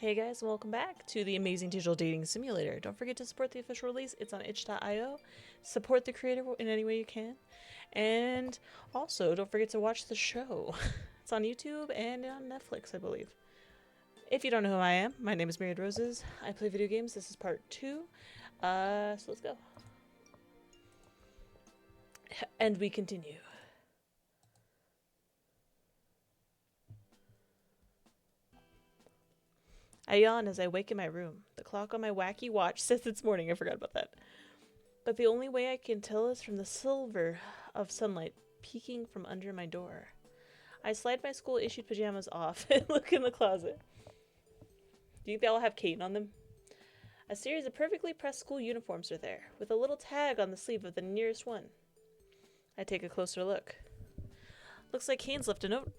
Hey guys, and welcome back to the Amazing Digital Dating Simulator. Don't forget to support the official release. It's on itch.io. Support the creator in any way you can. And also, don't forget to watch the show. It's on YouTube and on Netflix, I believe. If you don't know who I am, my name is Myriad Roses. I play video games. This is part 2. So let's go. And we continue. I yawn as I wake in my room. The clock on my wacky watch says it's morning. I forgot about that. But the only way I can tell is from the silver of sunlight peeking from under my door. I slide my school-issued pajamas off and look in the closet. Do you think they all have Kane on them? A series of perfectly pressed school uniforms are there, with a little tag on the sleeve of the nearest one. I take a closer look. Looks like Kane's left a note.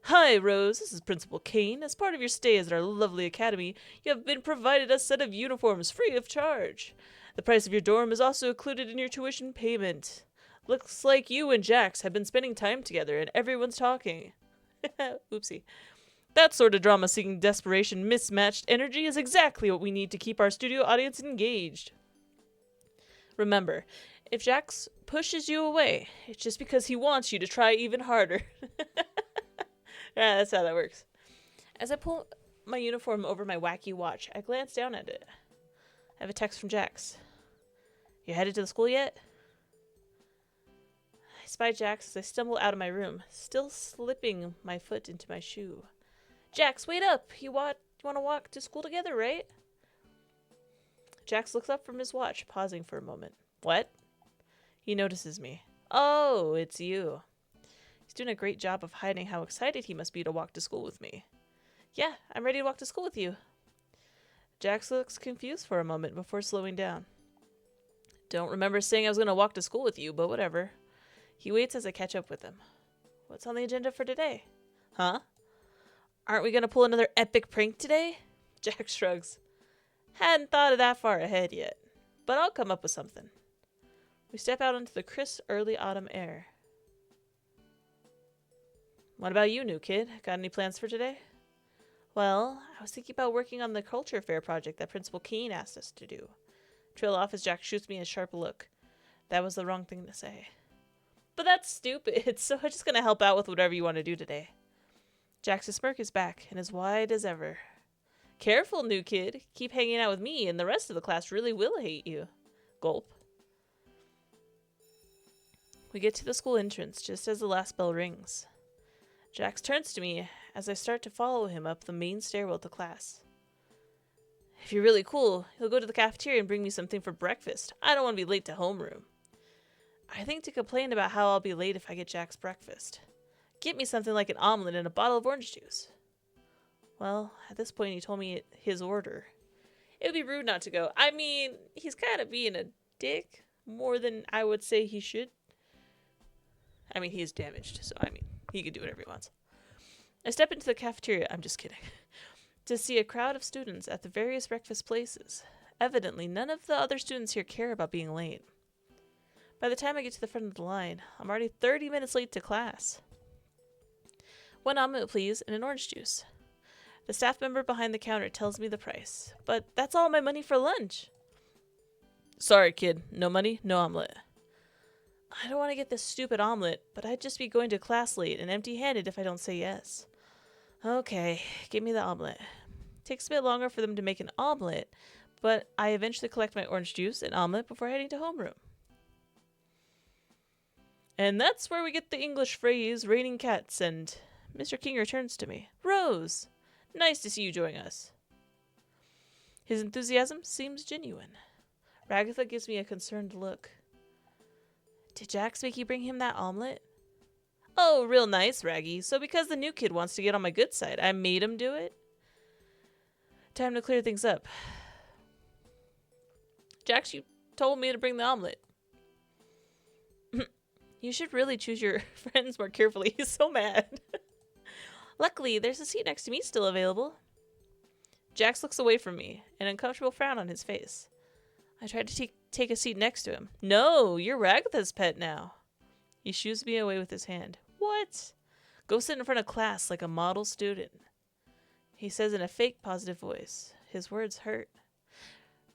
Hi, Rose. This is Principal Kane. As part of your stay at our lovely academy, you have been provided a set of uniforms free of charge. The price of your dorm is also included in your tuition payment. Looks like you and Jax have been spending time together and everyone's talking. Oopsie. That sort of drama-seeking desperation mismatched energy is exactly what we need to keep our studio audience engaged. Remember, if Jax pushes you away, it's just because he wants you to try even harder. Yeah, that's how that works. As I pull my uniform over my wacky watch, I glance down at it. I have a text from Jax. You headed to the school yet? I spy Jax as I stumble out of my room, still slipping my foot into my shoe. Jax, wait up! You want to walk to school together, right? Jax looks up from his watch, pausing for a moment. What? He notices me. Oh, it's you. He's doing a great job of hiding how excited he must be to walk to school with me. Yeah, I'm ready to walk to school with you. Jax looks confused for a moment before slowing down. Don't remember saying I was going to walk to school with you, but whatever. He waits as I catch up with him. What's on the agenda for today? Huh? Aren't we going to pull another epic prank today? Jax shrugs. Hadn't thought of that far ahead yet, but I'll come up with something. We step out into the crisp early autumn air. What about you, new kid? Got any plans for today? Well, I was thinking about working on the culture fair project that Principal Kane asked us to do. Trail off as Jack shoots me a sharp look. That was the wrong thing to say. But that's stupid, so I'm just going to help out with whatever you want to do today. Jack's smirk is back and as wide as ever. Careful, new kid. Keep hanging out with me and the rest of the class really will hate you. Gulp. We get to the school entrance just as the last bell rings. Jax turns to me as I start to follow him up the main stairwell to class. If you're really cool, he'll go to the cafeteria and bring me something for breakfast. I don't want to be late to homeroom. I think to complain about how I'll be late if I get Jack's breakfast. Get me something like an omelet and a bottle of orange juice. Well, at this point he told me his order. It would be rude not to go. I mean, he's kind of being a dick more than I would say he should. I mean, he is damaged, so he could do whatever he wants. I step into the cafeteria, I'm just kidding, to see a crowd of students at the various breakfast places. Evidently, none of the other students here care about being late. By the time I get to the front of the line, I'm already 30 minutes late to class. 1 omelet, please, and an orange juice. The staff member behind the counter tells me the price, but that's all my money for lunch. Sorry, kid. No money, no omelet. I don't want to get this stupid omelet, but I'd just be going to class late and empty-handed if I don't say yes. Okay, give me the omelet. Takes a bit longer for them to make an omelet, but I eventually collect my orange juice and omelet before heading to homeroom. And that's where we get the English phrase, raining cats, and Mr. King returns to me. Rose! Nice to see you join us. His enthusiasm seems genuine. Ragatha gives me a concerned look. Did Jax make you bring him that omelet? Oh, real nice, Raggy. So because the new kid wants to get on my good side, I made him do it? Time to clear things up. Jax, you told me to bring the omelet. You should really choose your friends more carefully. He's so mad. Luckily, there's a seat next to me still available. Jax looks away from me, an uncomfortable frown on his face. I tried to take a seat next to him. No, you're Ragatha's pet now. He shoos me away with his hand. What? Go sit in front of class like a model student. he says in a fake positive voice. His words hurt.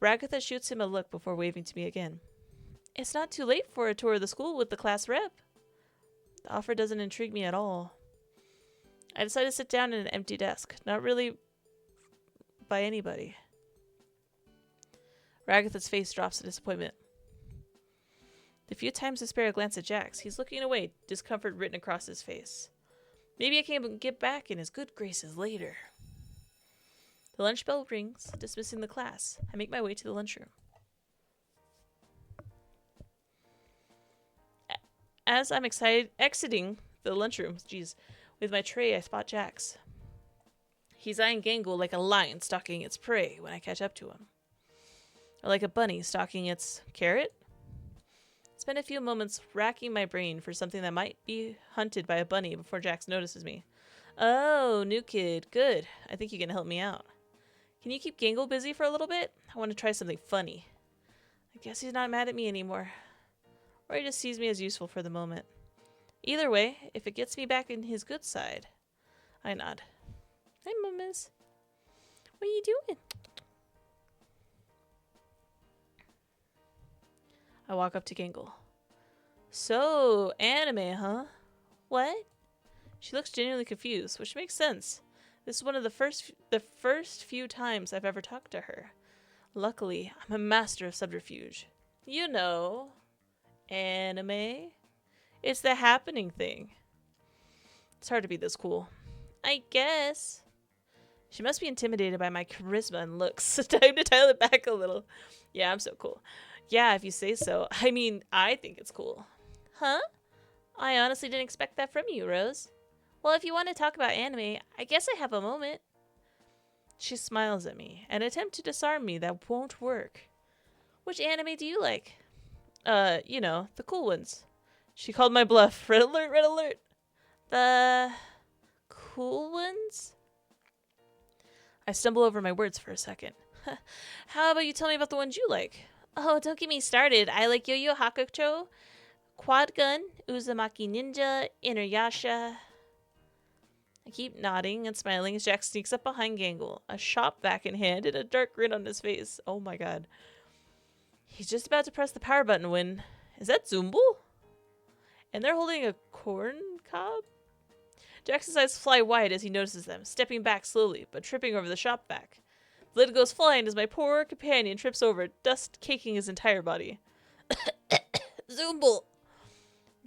Ragatha shoots him a look before waving to me again. It's not too late for a tour of the school with the class rep. The offer doesn't intrigue me at all. I decide to sit down at an empty desk, not really by anybody. Ragatha's face drops in disappointment. The few times I spare a glance at Jax, he's looking away, discomfort written across his face. Maybe I can get back in his good graces later. The lunch bell rings, dismissing the class. I make my way to the lunchroom. As I'm exiting the lunchroom, with my tray, I spot Jax. He's eyeing Gangle like a lion stalking its prey when I catch up to him. Or like a bunny stalking its carrot? Spend a few moments racking my brain for something that might be hunted by a bunny before Jax notices me. Oh, new kid. Good. I think you can help me out. Can you keep Gangle busy for a little bit? I want to try something funny. I guess he's not mad at me anymore. Or he just sees me as useful for the moment. Either way, if it gets me back in his good side. I nod. Hi, Mummies. What are you doing? I walk up to Gangle. So, anime, huh? What? She looks genuinely confused, which makes sense. This is one of the first few times I've ever talked to her. Luckily, I'm a master of subterfuge. You know, anime. It's the happening thing. It's hard to be this cool. I guess. She must be intimidated by my charisma and looks. Time to dial it back a little. Yeah, I'm so cool. Yeah, if you say so. I mean, I think it's cool. Huh? I honestly didn't expect that from you, Rose. Well, if you want to talk about anime, I guess I have a moment. She smiles at me, an attempt to disarm me that won't work. Which anime do you like? You know, the cool ones. She called my bluff. Red alert, red alert. The cool ones? I stumble over my words for a second. How about you tell me about the ones you like? Oh, don't get me started. I like Yu Yu Hakusho, Quad Gun, Uzumaki Ninja, Inuyasha. I keep nodding and smiling as Jack sneaks up behind Gangle, a shop vac in hand and a dark grin on his face. Oh my god. He's just about to press the power button when... Is that Zumble? And they're holding a corn cob? Jackson's eyes fly wide as he notices them, stepping back slowly, but tripping over the shop vac. The lid goes flying as my poor companion trips over, dust caking his entire body. Zumble!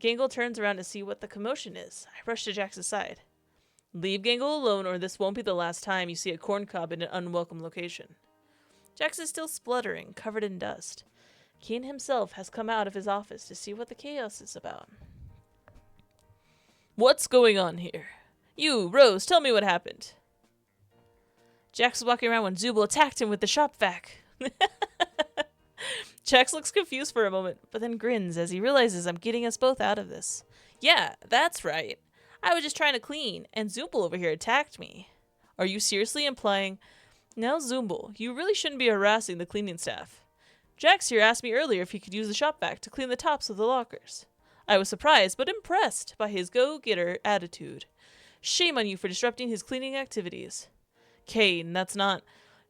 Gangle turns around to see what the commotion is. I rush to Jackson's side. Leave Gangle alone or this won't be the last time you see a corn cob in an unwelcome location. Jax is still spluttering, covered in dust. Keen himself has come out of his office to see what the chaos is about. What's going on here? You, Rose, tell me what happened. Jax was walking around when Zumble attacked him with the shop vac. Jax looks confused for a moment, but then grins as he realizes I'm getting us both out of this. Yeah, that's right. I was just trying to clean, and Zumble over here attacked me. Are you seriously implying... Now, Zumble, you really shouldn't be harassing the cleaning staff. Jax here asked me earlier if he could use the shop vac to clean the tops of the lockers. I was surprised, but impressed by his go-getter attitude. Shame on you for disrupting his cleaning activities. Kane, that's not...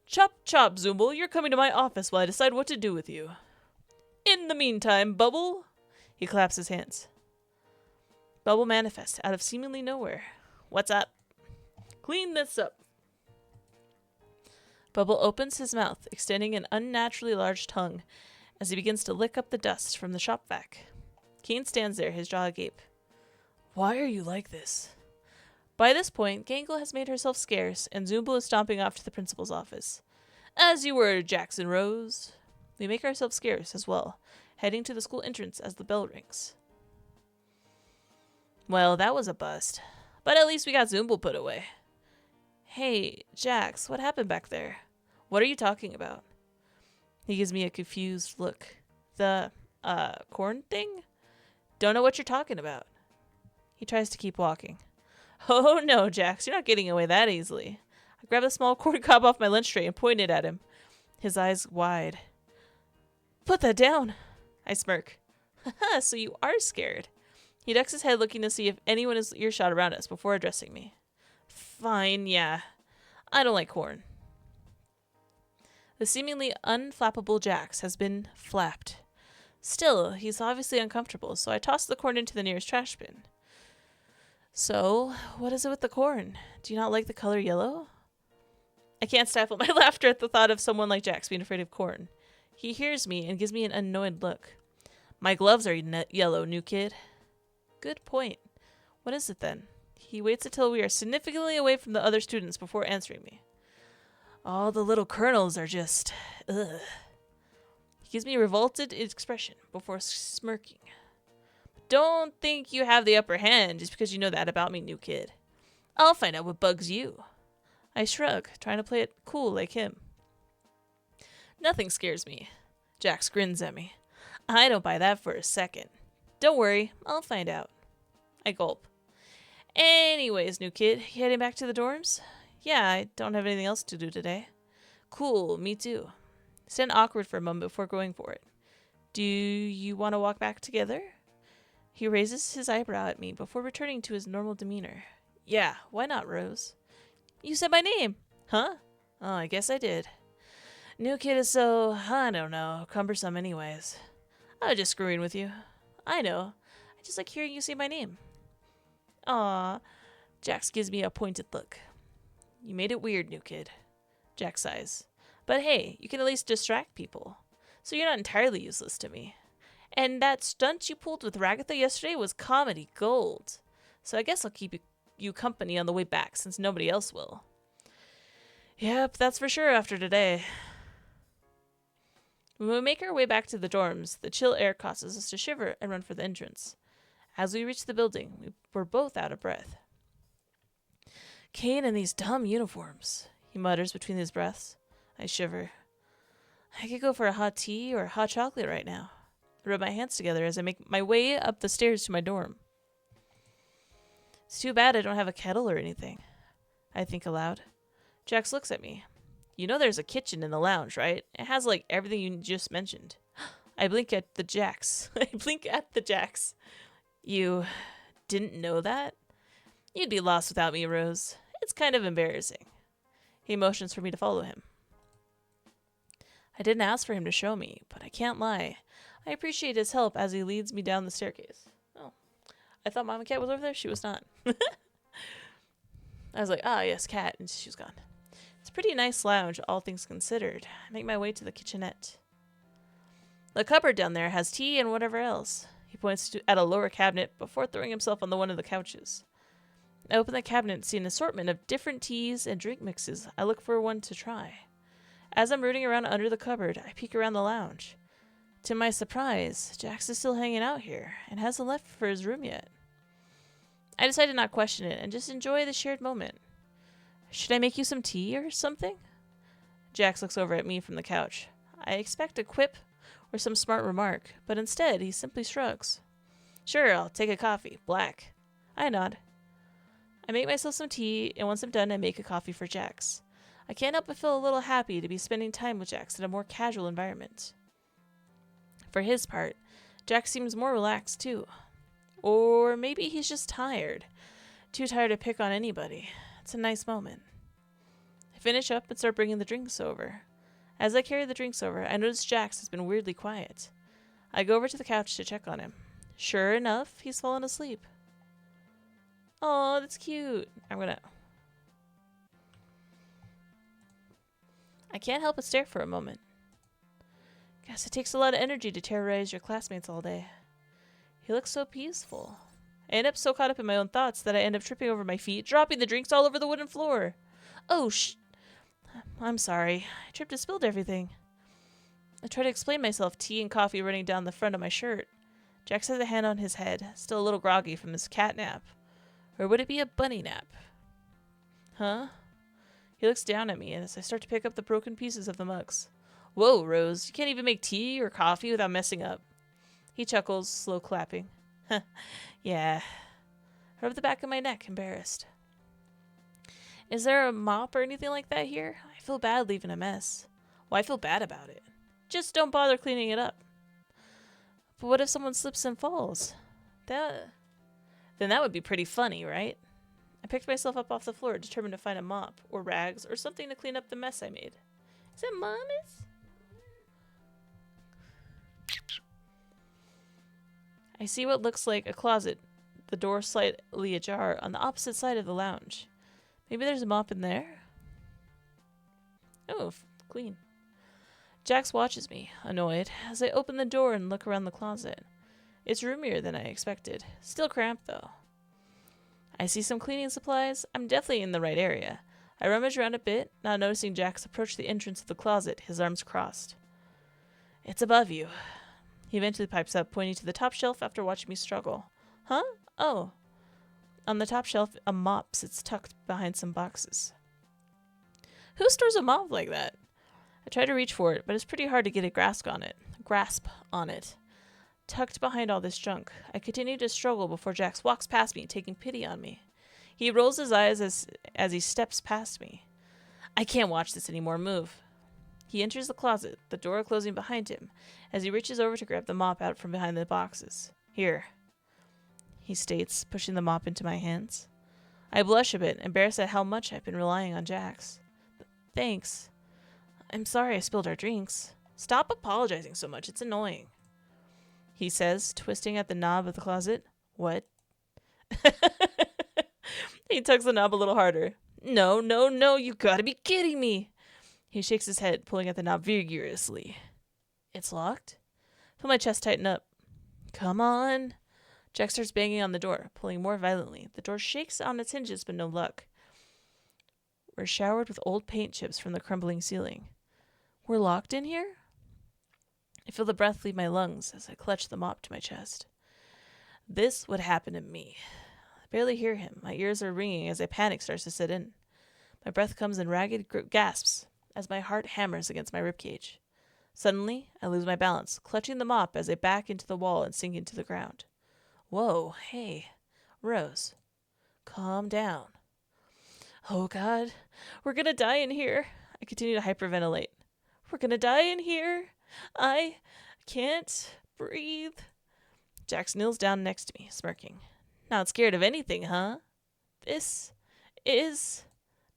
Chop, chop, Zumble, you're coming to my office while I decide what to do with you. In the meantime, Bubble... He claps his hands. Bubble manifests out of seemingly nowhere. What's up? Clean this up. Bubble opens his mouth, extending an unnaturally large tongue as he begins to lick up the dust from the shop vac. Kane stands there, his jaw agape. Why are you like this? By this point, Gangle has made herself scarce, and Zumble is stomping off to the principal's office. As you were, Jackson Rose. We make ourselves scarce as well, heading to the school entrance as the bell rings. Well, that was a bust. But at least we got Zumble put away. Hey, Jax, what happened back there? What are you talking about? He gives me a confused look. The, corn thing? Don't know what you're talking about. He tries to keep walking. Oh no, Jax, you're not getting away that easily. I grabbed a small corn cob off my lunch tray and pointed at him, his eyes wide. Put that down, I smirk. Haha, so you are scared. He ducks his head looking to see if anyone is earshot around us before addressing me. Fine, yeah. I don't like corn. The seemingly unflappable Jax has been flapped. Still, he's obviously uncomfortable, so I toss the corn into the nearest trash bin. So, what is it with the corn? Do you not like the color yellow? I can't stifle my laughter at the thought of someone like Jax being afraid of corn. He hears me and gives me an annoyed look. My gloves are yellow, new kid. Good point. What is it then? He waits until we are significantly away from the other students before answering me. All the little kernels are just... ugh. He gives me a revolted expression before smirking. Don't think you have the upper hand just because you know that about me, new kid. I'll find out what bugs you. I shrug, trying to play it cool like him. Nothing scares me. Jax grins at me. I don't buy that for a second. Don't worry, I'll find out. I gulp. Anyways, new kid, you heading back to the dorms? Yeah, I don't have anything else to do today. Cool, me too. Stand awkward for a moment before going for it. Do you want to walk back together? He raises his eyebrow at me before returning to his normal demeanor. Yeah, why not, Rose? You said my name. Huh? Oh, I guess I did. New kid is so, I don't know, cumbersome anyways. I was just screwing with you. I know. I just like hearing you say my name. Aw. Jax gives me a pointed look. You made it weird, new kid. Jax sighs. But hey, you can at least distract people. So you're not entirely useless to me. And that stunt you pulled with Ragatha yesterday was comedy gold. So I guess I'll keep you company on the way back since nobody else will. Yep, that's for sure after today. When we make our way back to the dorms, the chill air causes us to shiver and run for the entrance. As we reach the building, we're both out of breath. Kane in these dumb uniforms, he mutters between his breaths. I shiver. I could go for a hot tea or a hot chocolate right now. I rub my hands together as I make my way up the stairs to my dorm. It's too bad I don't have a kettle or anything. I think aloud. Jax looks at me. You know there's a kitchen in the lounge, right? It has like everything you just mentioned. I blink at the Jax. You didn't know that? You'd be lost without me, Rose. It's kind of embarrassing. He motions for me to follow him. I didn't ask for him to show me, but I can't lie. I appreciate his help as he leads me down the staircase. Oh, I thought Mama Cat was over there. She was not. I was like, ah, yes, Cat, and she was gone. It's a pretty nice lounge, all things considered. I make my way to the kitchenette. The cupboard down there has tea and whatever else. He points at a lower cabinet before throwing himself on one of the couches. I open the cabinet and see an assortment of different teas and drink mixes. I look for one to try. As I'm rooting around under the cupboard, I peek around the lounge. To my surprise, Jax is still hanging out here and hasn't left for his room yet. I decide to not question it and just enjoy the shared moment. Should I make you some tea or something? Jax looks over at me from the couch. I expect a quip or some smart remark, but instead he simply shrugs. Sure, I'll take a coffee, black. I nod. I make myself some tea, and once I'm done, I make a coffee for Jax. I can't help but feel a little happy to be spending time with Jax in a more casual environment. For his part, Jax seems more relaxed too. Or maybe he's just tired. Too tired to pick on anybody. It's a nice moment. I finish up and start bringing the drinks over. As I carry the drinks over, I notice Jax has been weirdly quiet. I go over to the couch to check on him. Sure enough, he's fallen asleep. Aw, that's cute. I can't help but stare for a moment. Guess it takes a lot of energy to terrorize your classmates all day. He looks so peaceful. I end up so caught up in my own thoughts that I end up tripping over my feet, dropping the drinks all over the wooden floor. Oh, I'm sorry. I tripped and spilled everything. I try to explain myself, tea and coffee running down the front of my shirt. Jax has a hand on his head, still a little groggy from his cat nap. Or would it be a bunny nap? Huh? He looks down at me as I start to pick up the broken pieces of the mugs. Whoa, Rose, you can't even make tea or coffee without messing up. He chuckles, slow clapping. Yeah. I rub the back of my neck, embarrassed. Is there a mop or anything like that here? I feel bad leaving a mess. Well, I feel bad about it. Just don't bother cleaning it up. But what if someone slips and falls? Then that would be pretty funny, right? I picked myself up off the floor, determined to find a mop, or rags, or something to clean up the mess I made. Is that Mama's? I see what looks like a closet, the door slightly ajar, on the opposite side of the lounge. Maybe there's a mop in there? Oh, clean. Jax watches me, annoyed, as I open the door and look around the closet. It's roomier than I expected. Still cramped, though. I see some cleaning supplies. I'm definitely in the right area. I rummage around a bit, not noticing Jax approach the entrance of the closet, his arms crossed. It's above you. He eventually pipes up, pointing to the top shelf after watching me struggle. Huh? Oh. On the top shelf, a mop sits tucked behind some boxes. Who stores a mop like that? I try to reach for it, but it's pretty hard to get a grasp on it. Tucked behind all this junk, I continue to struggle before Jax walks past me, taking pity on me. He rolls his eyes as he steps past me. I can't watch this anymore. Move. He enters the closet, the door closing behind him, as he reaches over to grab the mop out from behind the boxes. Here, he states, pushing the mop into my hands. I blush a bit, embarrassed at how much I've been relying on Jax. Thanks. I'm sorry I spilled our drinks. Stop apologizing so much. It's annoying. He says, twisting at the knob of the closet. What? He tugs the knob a little harder. No, you gotta be kidding me. He shakes his head, pulling at the knob vigorously. It's locked? Feel my chest tighten up. Come on. Jack starts banging on the door, pulling more violently. The door shakes on its hinges, but no luck. We're showered with old paint chips from the crumbling ceiling. We're locked in here? I feel the breath leave my lungs as I clutch the mop to my chest. This would happen to me. I barely hear him. My ears are ringing as a panic starts to set in. My breath comes in ragged gasps as my heart hammers against my ribcage. Suddenly, I lose my balance, clutching the mop as I back into the wall and sink into the ground. Whoa, hey, Rose. Calm down. Oh, God, we're gonna die in here. I continue to hyperventilate. We're gonna die in here. I can't breathe. Jax kneels down next to me, smirking. Not scared of anything, huh? This is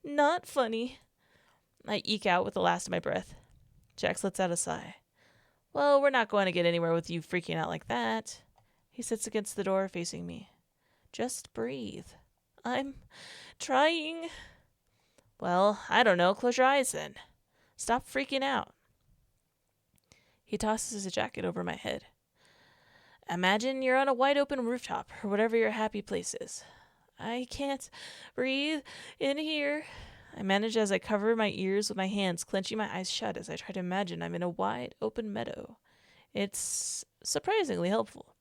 not funny. I eke out with the last of my breath. Jax lets out a sigh. Well, we're not going to get anywhere with you freaking out like that. He sits against the door facing me. Just breathe. I'm trying. Well, I don't know. Close your eyes then. Stop freaking out. He tosses his jacket over my head. Imagine you're on a wide open rooftop or whatever your happy place is. I can't breathe in here. I manage as I cover my ears with my hands, clenching my eyes shut as I try to imagine I'm in a wide open meadow. It's surprisingly helpful.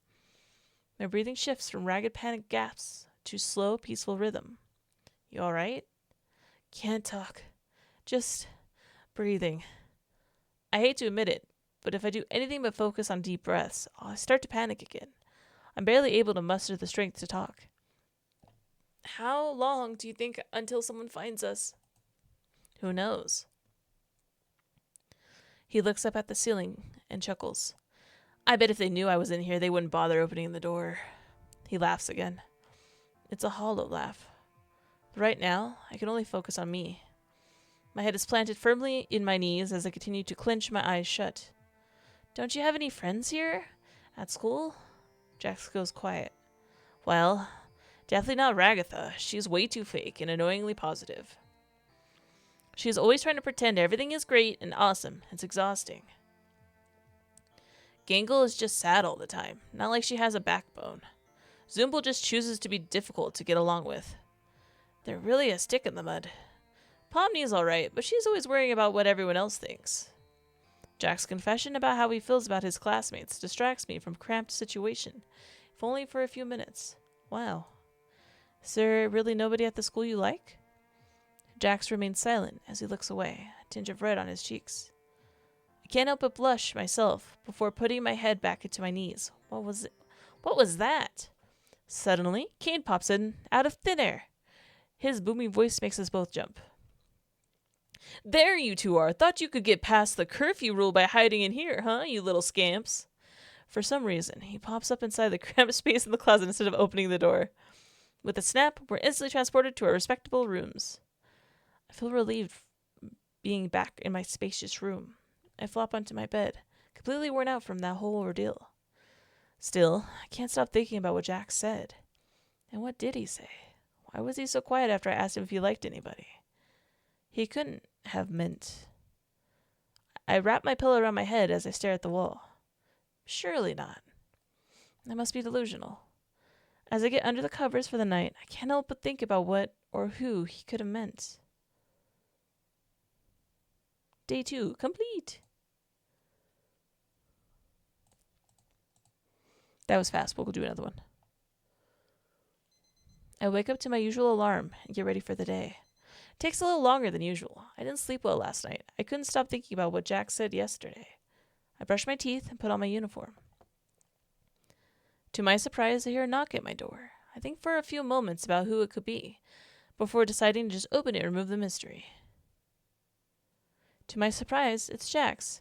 My breathing shifts from ragged panic gasps to slow, peaceful rhythm. You all right? Can't talk. Just breathing. I hate to admit it, but if I do anything but focus on deep breaths, I'll start to panic again. I'm barely able to muster the strength to talk. How long do you think until someone finds us? Who knows? He looks up at the ceiling and chuckles. I bet if they knew I was in here, they wouldn't bother opening the door. He laughs again. It's a hollow laugh. But right now, I can only focus on me. My head is planted firmly in my knees as I continue to clench my eyes shut. Don't you have any friends here? At school? Jax goes quiet. Well, definitely not Ragatha. She's way too fake and annoyingly positive. She's always trying to pretend everything is great and awesome. It's exhausting. Gangle is just sad all the time. Not like she has a backbone. Zoombl just chooses to be difficult to get along with. They're really a stick in the mud. Pomni's alright, but she's always worrying about what everyone else thinks. Jack's confession about how he feels about his classmates distracts me from a cramped situation, if only for a few minutes. Wow. Is there really nobody at the school you like? Jax remains silent as he looks away, a tinge of red on his cheeks. I can't help but blush myself before putting my head back into my knees. What was it? What was that? Suddenly, Kane pops in out of thin air. His booming voice makes us both jump. There you two are. Thought you could get past the curfew rule by hiding in here, huh, you little scamps? For some reason, he pops up inside the cramped space in the closet instead of opening the door. With a snap, we're instantly transported to our respectable rooms. I feel relieved being back in my spacious room. I flop onto my bed, completely worn out from that whole ordeal. Still, I can't stop thinking about what Jack said. And what did he say? Why was he so quiet after I asked him if he liked anybody? He couldn't have meant... I wrap my pillow around my head as I stare at the wall. Surely not. I must be delusional. As I get under the covers for the night, I can't help but think about what or who he could have meant. Day 2, complete. That was fast. We'll do another one. I wake up to my usual alarm and get ready for the day. It takes a little longer than usual. I didn't sleep well last night. I couldn't stop thinking about what Jack said yesterday. I brush my teeth and put on my uniform. To my surprise, I hear a knock at my door. I think for a few moments about who it could be, before deciding to just open it and remove the mystery. To my surprise, it's Jax.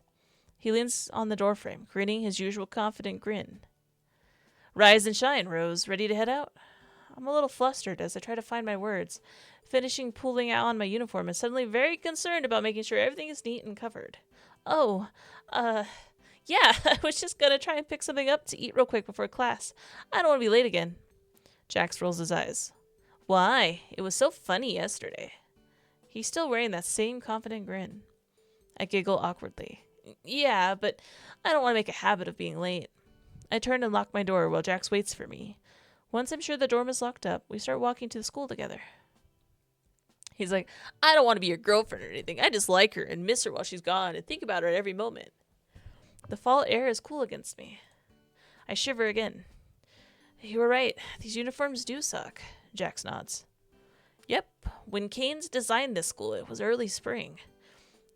He leans on the doorframe, grinning his usual confident grin. Rise and shine, Rose. Ready to head out? I'm a little flustered as I try to find my words, finishing pulling on my uniform and suddenly very concerned about making sure everything is neat and covered. Yeah, I was just gonna try and pick something up to eat real quick before class. I don't want to be late again. Jax rolls his eyes. Why? It was so funny yesterday. He's still wearing that same confident grin. I giggle awkwardly. Yeah, but I don't want to make a habit of being late. I turn and lock my door while Jax waits for me. Once I'm sure the dorm is locked up, we start walking to the school together. He's like, I don't want to be your girlfriend or anything. I just like her and miss her while she's gone and think about her at every moment. The fall air is cool against me. I shiver again. You were right. These uniforms do suck. Jax nods. Yep. When Keynes designed this school, it was early spring.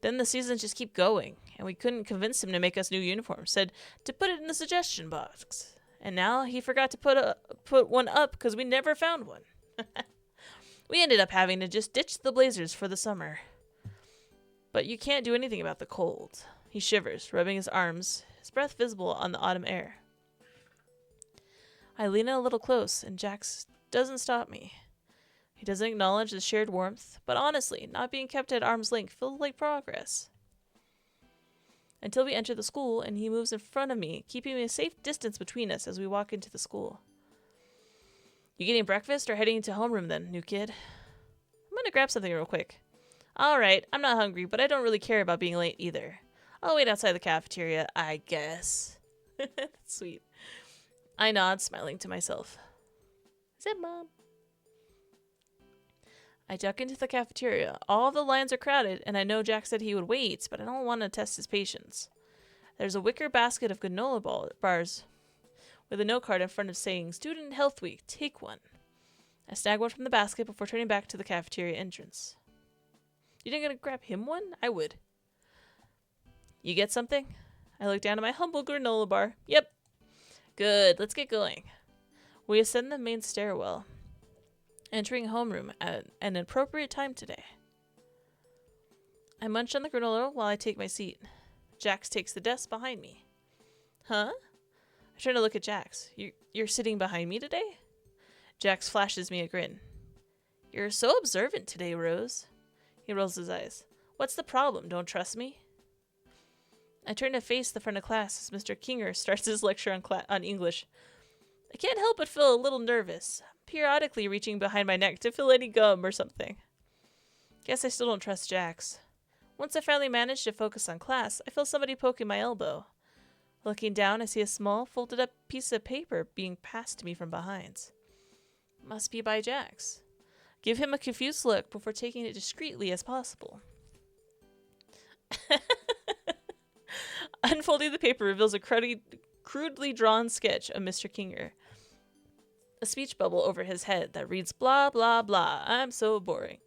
Then the seasons just keep going, and we couldn't convince him to make us new uniforms. Said to put it in the suggestion box. And now he forgot to put one up because we never found one. We ended up having to just ditch the blazers for the summer. But you can't do anything about the cold. He shivers, rubbing his arms, his breath visible on the autumn air. I lean in a little close, and Jax doesn't stop me. He doesn't acknowledge the shared warmth, but honestly, not being kept at arm's length feels like progress. Until we enter the school, and he moves in front of me, keeping a safe distance between us as we walk into the school. You getting breakfast or heading to homeroom then, new kid? I'm gonna grab something real quick. Alright, I'm not hungry, but I don't really care about being late either. I'll wait outside the cafeteria, I guess. That's sweet. I nod, smiling to myself. Is it, Mom? I duck into the cafeteria. All of the lines are crowded, and I know Jack said he would wait, but I don't want to test his patience. There's a wicker basket of granola bars with a note card in front of saying, Student Health Week, take one. I snag one from the basket before turning back to the cafeteria entrance. You didn't gonna grab him one? I would. You get something? I look down at my humble granola bar. Yep. Good, let's get going. We ascend the main stairwell, entering homeroom at an appropriate time today. I munch on the granola while I take my seat. Jax takes the desk behind me. Huh? I turn to look at Jax. You're sitting behind me today? Jax flashes me a grin. You're so observant today, Rose. He rolls his eyes. What's the problem? Don't trust me? I turn to face the front of class as Mr. Kinger starts his lecture on English. I can't help but feel a little nervous, periodically reaching behind my neck to feel any gum or something. Guess I still don't trust Jax. Once I finally manage to focus on class, I feel somebody poking my elbow. Looking down, I see a small, folded-up piece of paper being passed to me from behind. Must be by Jax. Give him a confused look before taking it discreetly as possible. Unfolding the paper reveals a crudely drawn sketch of Mr. Kinger. A speech bubble over his head that reads, blah, blah, blah. I'm so boring.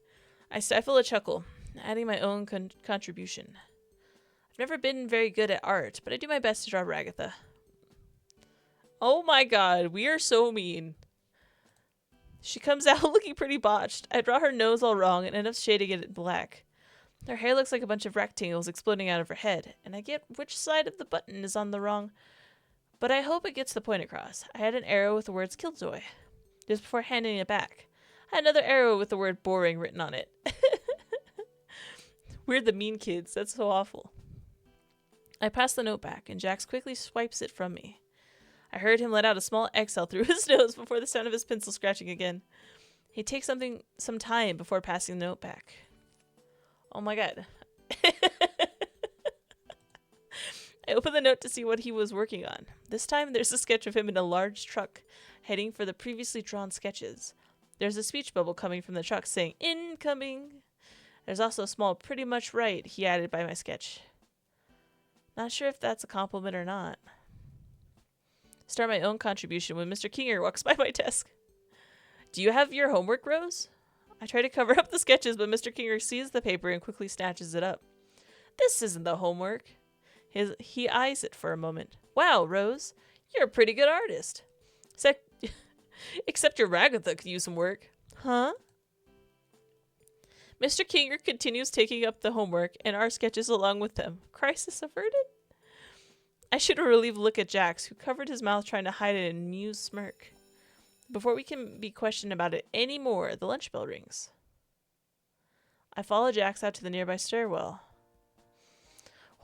I stifle a chuckle, adding my own contribution. I've never been very good at art, but I do my best to draw Ragatha. Oh my god, we are so mean. She comes out looking pretty botched. I draw her nose all wrong and end up shading it black. Her hair looks like a bunch of rectangles exploding out of her head, and I get which side of the button is on the wrong, but I hope it gets the point across. I had an arrow with the words Killjoy. just before handing it back. I had another arrow with the word boring written on it. We're the mean kids. That's so awful. I pass the note back, and Jax quickly swipes it from me. I heard him let out a small exhale through his nose before the sound of his pencil scratching again. He takes some time before passing the note back. Oh my god. I open the note to see what he was working on. This time there's a sketch of him in a large truck, heading for the previously drawn sketches. There's a speech bubble coming from the truck saying, "Incoming!" There's also a small "pretty much right" he added by my sketch. Not sure if that's a compliment or not. Start my own contribution when Mr. Kinger walks by my desk. "Do you have your homework, Rose?" I try to cover up the sketches, but Mr. Kinger sees the paper and quickly snatches it up. "This isn't the homework." He eyes it for a moment. "Wow, Rose, you're a pretty good artist. Except your Ragatha could use some work." Huh? Mr. Kinger continues taking up the homework and our sketches along with them. Crisis averted? I shoot a relieved look at Jax, who covered his mouth trying to hide an amused smirk. Before we can be questioned about it any more, the lunch bell rings. I follow Jax out to the nearby stairwell.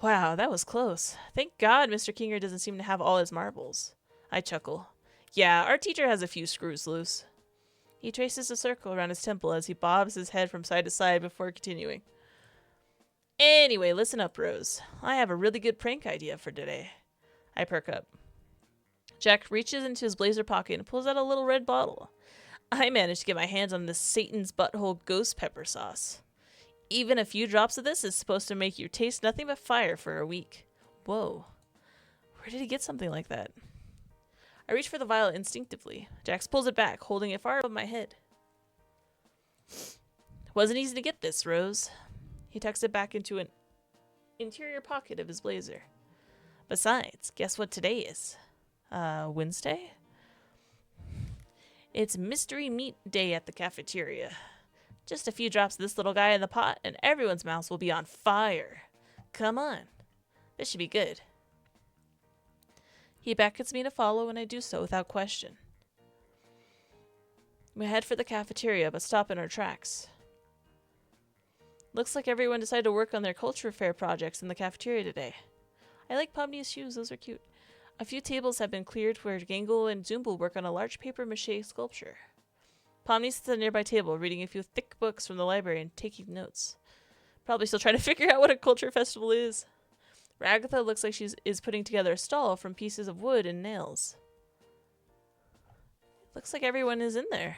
Wow, that was close. Thank God Mr. Kinger doesn't seem to have all his marbles. I chuckle. Yeah, our teacher has a few screws loose. He traces a circle around his temple as he bobs his head from side to side before continuing. Anyway, listen up, Rose. I have a really good prank idea for today. I perk up. Jack reaches into his blazer pocket and pulls out a little red bottle. I managed to get my hands on this Satan's butthole ghost pepper sauce. Even a few drops of this is supposed to make you taste nothing but fire for a week. Whoa. Where did he get something like that? I reach for the vial instinctively. Jax pulls it back, holding it far above my head. Wasn't easy to get this, Rose. He tucks it back into an interior pocket of his blazer. Besides, guess what today is? Wednesday? It's Mystery Meat Day at the cafeteria. Just a few drops of this little guy in the pot, and everyone's mouths will be on fire. Come on. This should be good. He beckons me to follow, and I do so without question. We head for the cafeteria, but stop in our tracks. Looks like everyone decided to work on their culture fair projects in the cafeteria today. I like Pomni's shoes, those are cute. A few tables have been cleared where Gangle and Zoombul work on a large paper mache sculpture. Pomni sits at a nearby table, reading a few thick books from the library and taking notes. Probably still trying to figure out what a culture festival is. Ragatha looks like she is putting together a stall from pieces of wood and nails. Looks like everyone is in there.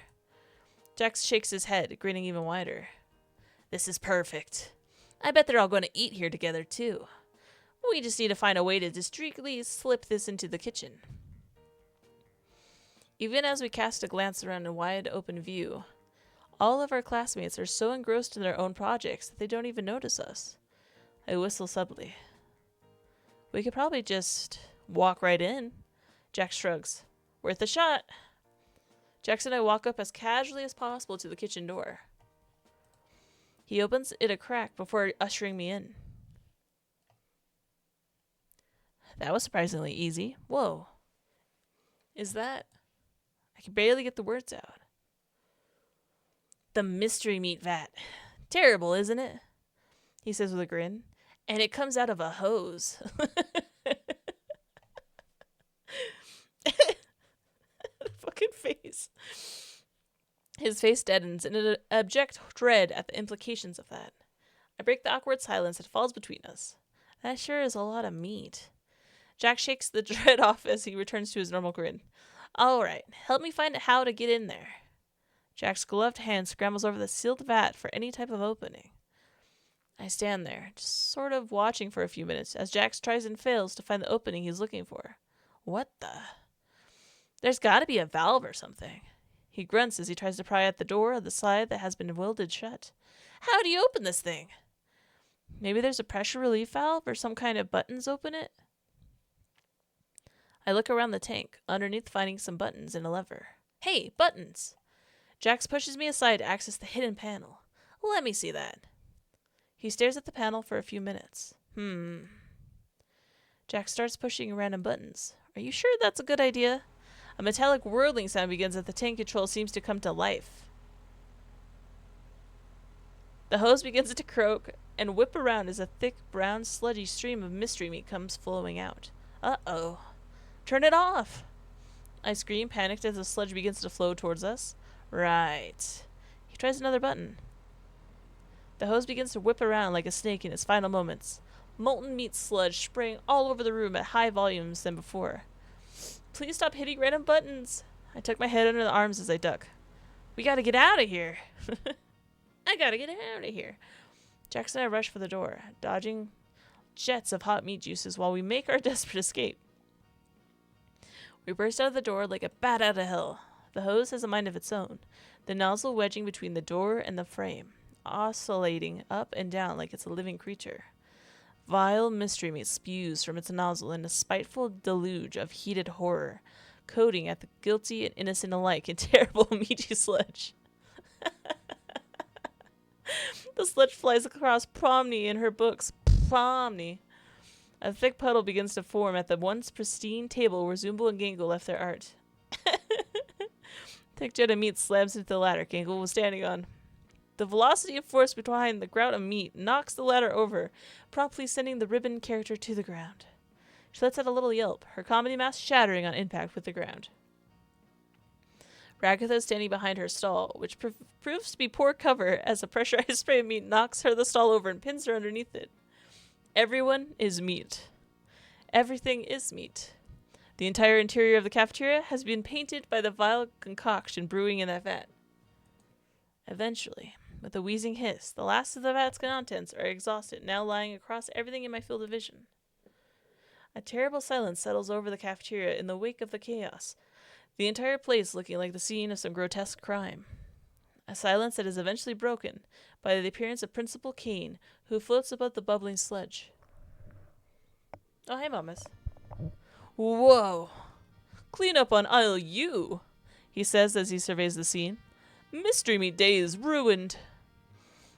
Jax shakes his head, grinning even wider. This is perfect. I bet they're all going to eat here together, too. We just need to find a way to discreetly slip this into the kitchen. Even as we cast a glance around a wide open view, all of our classmates are so engrossed in their own projects that they don't even notice us. I whistle subtly. We could probably just walk right in. Jax shrugs. Worth a shot. Jax and I walk up as casually as possible to the kitchen door. He opens it a crack before ushering me in. That was surprisingly easy. Whoa. Is that... I can barely get the words out. The mystery meat vat. Terrible, isn't it? He says with a grin. And it comes out of a hose. The fucking face. His face deadens in an abject dread at the implications of that. I break the awkward silence that falls between us. That sure is a lot of meat. Jack shakes the dread off as he returns to his normal grin. All right, help me find how to get in there. Jack's gloved hand scrambles over the sealed vat for any type of opening. I stand there, just sort of watching for a few minutes, as Jax tries and fails to find the opening he's looking for. What the? There's gotta be a valve or something. He grunts as he tries to pry at the door of the side that has been welded shut. How do you open this thing? Maybe there's a pressure relief valve or some kind of buttons open it? I look around the tank, underneath finding some buttons and a lever. Hey, buttons! Jax pushes me aside to access the hidden panel. Let me see that. He stares at the panel for a few minutes. Jax starts pushing random buttons. Are you sure that's a good idea? A metallic whirling sound begins as the tank control seems to come to life. The hose begins to croak and whip around as a thick, brown, sludgy stream of mystery meat comes flowing out. Uh-oh. Turn it off! I scream, panicked as the sludge begins to flow towards us. Right. He tries another button. The hose begins to whip around like a snake in its final moments. Molten meat sludge spraying all over the room at high volumes than before. Please stop hitting random buttons. I tuck my head under the arms as I duck. We gotta get out of here. I gotta get out of here. Jax and I rush for the door, dodging jets of hot meat juices while we make our desperate escape. We burst out of the door like a bat out of hell. The hose has a mind of its own, the nozzle wedging between the door and the frame, oscillating up and down like it's a living creature. Vile mystery meat spews from its nozzle in a spiteful deluge of heated horror, coating at the guilty and innocent alike in terrible meaty sludge. The sludge flies across Pomni in her books. Pomni. A thick puddle begins to form at the once pristine table where Zumbo and Gangle left their art. Thick jet of meat slams into the ladder Gangle was standing on. The velocity of force behind the grout of meat knocks the ladder over, promptly sending the ribbon character to the ground. She lets out a little yelp, her comedy mask shattering on impact with the ground. Ragatha is standing behind her stall, which proves to be poor cover as a pressurized spray of meat knocks her the stall over and pins her underneath it. Everyone is meat. Everything is meat. The entire interior of the cafeteria has been painted by the vile concoction brewing in that vat. Eventually, with a wheezing hiss, the last of the vat's contents are exhausted, now lying across everything in my field of vision. A terrible silence settles over the cafeteria in the wake of the chaos, the entire place looking like the scene of some grotesque crime. A silence that is eventually broken by the appearance of Principal Kane, who floats above the bubbling sludge. Oh, hey, Mamas. Whoa. Clean up on aisle U, he says as he surveys the scene. Mystery Meat Day is ruined.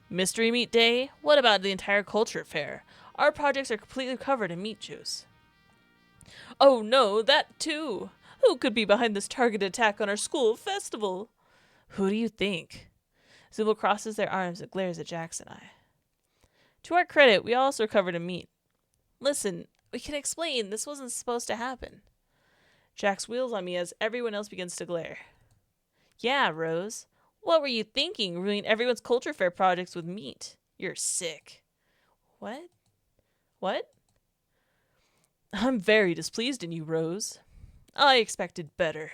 Mystery Meat Day? What about the entire culture fair? Our projects are completely covered in meat juice. Oh no, that too. Who could be behind this targeted attack on our school festival? Who do you think? Zumbo crosses their arms and glares at Jax and I. To our credit, we also are covered in meat. Listen, we can explain. This wasn't supposed to happen. Jax wheels on me as everyone else begins to glare. Yeah, Rose. What were you thinking, ruining everyone's culture fair projects with meat? You're sick. What? What? I'm very displeased in you, Rose. I expected better.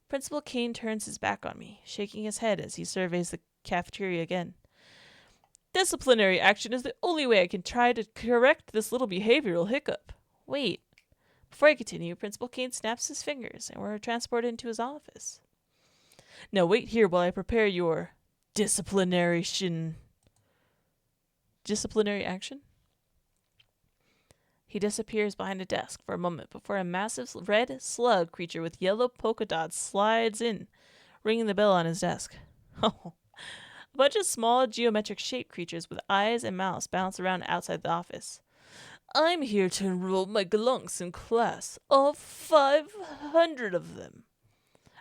Principal Kane turns his back on me, shaking his head as he surveys the cafeteria again. Disciplinary action is the only way I can try to correct this little behavioral hiccup. Wait. Before I continue, Principal Kane snaps his fingers and we're transported into his office. Now wait here while I prepare your disciplinary action? He disappears behind a desk for a moment before a massive red slug creature with yellow polka dots slides in, ringing the bell on his desk. Oh, a bunch of small geometric-shaped creatures with eyes and mouths bounce around outside the office. I'm here to enroll my glunks in class, all 500 of them.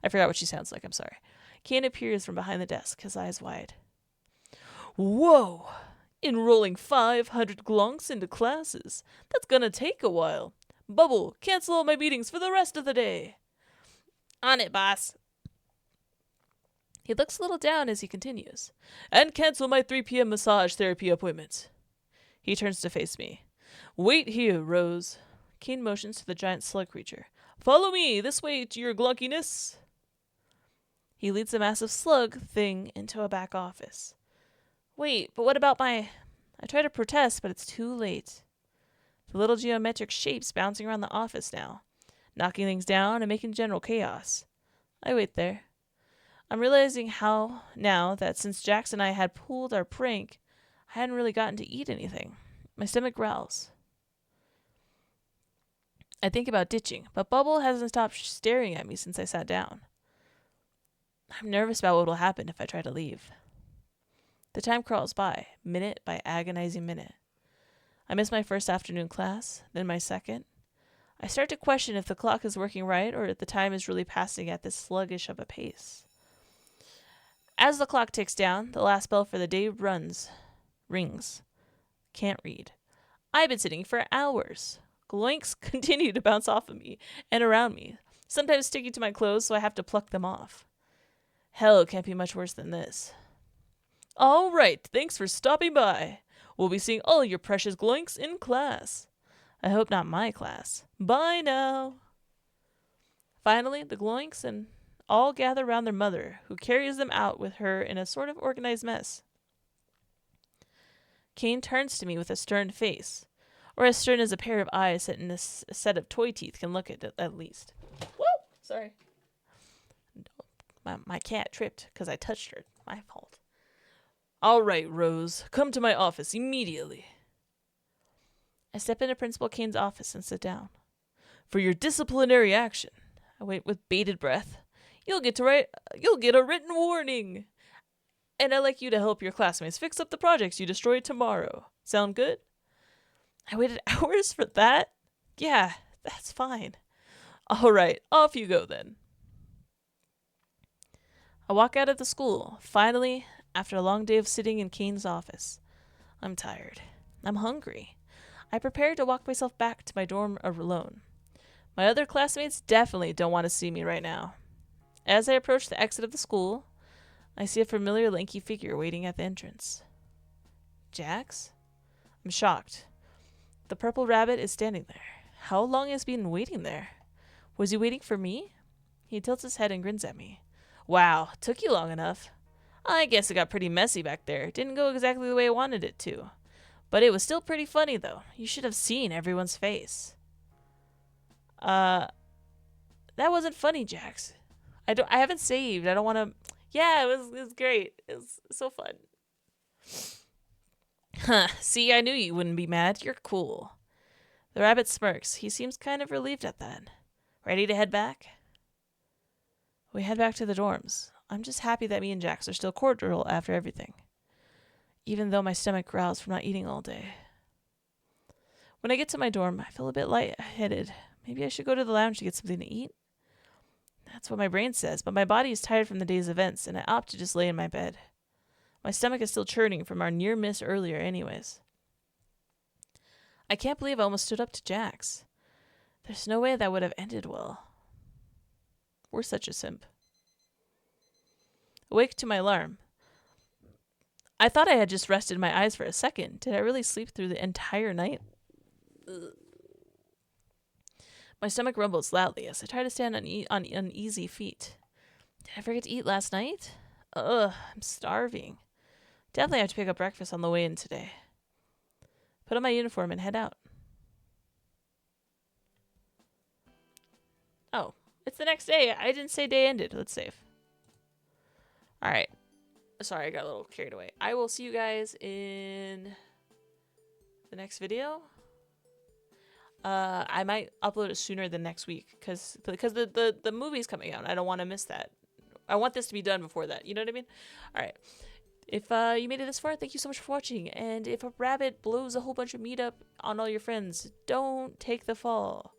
I forgot what she sounds like, I'm sorry. Kane appears from behind the desk, his eyes wide. Whoa! Enrolling 500 glunks into classes. That's gonna take a while. Bubble, cancel all my meetings for the rest of the day. On it, boss. He looks a little down as he continues. And cancel my 3 p.m. massage therapy appointment. He turns to face me. Wait here, Rose. Kane motions to the giant slug creature. Follow me, this way to your glunkiness. He leads the massive slug thing into a back office. Wait, but what about my... I try to protest, but it's too late. The little geometric shapes bouncing around the office now, knocking things down and making general chaos. I wait there. I'm realizing how, now that since Jax and I had pulled our prank, I hadn't really gotten to eat anything. My stomach growls. I think about ditching, but Bubble hasn't stopped staring at me since I sat down. I'm nervous about what will happen if I try to leave. The time crawls by, minute by agonizing minute. I miss my first afternoon class, then my second. I start to question if the clock is working right or if the time is really passing at this sluggish of a pace. As the clock ticks down, the last bell for the day rings. Can't read. I've been sitting for hours. Gloinks continue to bounce off of me and around me, sometimes sticking to my clothes so I have to pluck them off. Hell, it can't be much worse than this. All right, thanks for stopping by. We'll be seeing all your precious gloinks in class. I hope not my class. Bye now. Finally, the gloinks and all gather round their mother, who carries them out with her in a sort of organized mess. Kane turns to me with a stern face, or as stern as a pair of eyes set in a set of toy teeth can look at least. Whoa! Sorry. My cat tripped because I touched her. My fault. All right, Rose. Come to my office immediately. I step into Principal Kane's office and sit down. For your disciplinary action, I wait with bated breath. You'll get a written warning. And I'd like you to help your classmates fix up the projects you destroyed tomorrow. Sound good? I waited hours for that? Yeah, that's fine. All right, off you go then. I walk out of the school, finally, after a long day of sitting in Kane's office. I'm tired. I'm hungry. I prepare to walk myself back to my dorm alone. My other classmates definitely don't want to see me right now. As I approach the exit of the school, I see a familiar lanky figure waiting at the entrance. Jax? I'm shocked. The purple rabbit is standing there. How long has he been waiting there? Was he waiting for me? He tilts his head and grins at me. Wow, took you long enough. I guess it got pretty messy back there. Didn't go exactly the way I wanted it to. But it was still pretty funny, though. You should have seen everyone's face. That wasn't funny, Jax. I haven't saved. I don't want to... Yeah, it was great. It was so fun. Huh, see, I knew you wouldn't be mad. You're cool. The rabbit smirks. He seems kind of relieved at that. Ready to head back? We head back to the dorms. I'm just happy that me and Jax are still cordial after everything, even though my stomach growls from not eating all day. When I get to my dorm, I feel a bit lightheaded. Maybe I should go to the lounge to get something to eat? That's what my brain says, but my body is tired from the day's events, and I opt to just lay in my bed. My stomach is still churning from our near miss earlier anyways. I can't believe I almost stood up to Jax. There's no way that would have ended well. We're such a simp. Awake to my alarm. I thought I had just rested my eyes for a second. Did I really sleep through the entire night? Ugh. My stomach rumbles loudly as I try to stand on uneasy feet. Did I forget to eat last night? Ugh, I'm starving. Definitely have to pick up breakfast on the way in today. Put on my uniform and head out. Oh, it's the next day. I didn't say day ended. Let's save. Alright. Sorry, I got a little carried away. I will see you guys in the next video. I might upload it sooner than next week because the movie's coming out. I don't want to miss that. I want this to be done before that. You know what I mean? All right. If you made it this far, thank you so much for watching. And if a rabbit blows a whole bunch of meat up on all your friends, don't take the fall,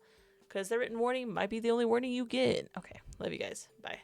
because the written warning might be the only warning you get. Okay. Love you guys. Bye.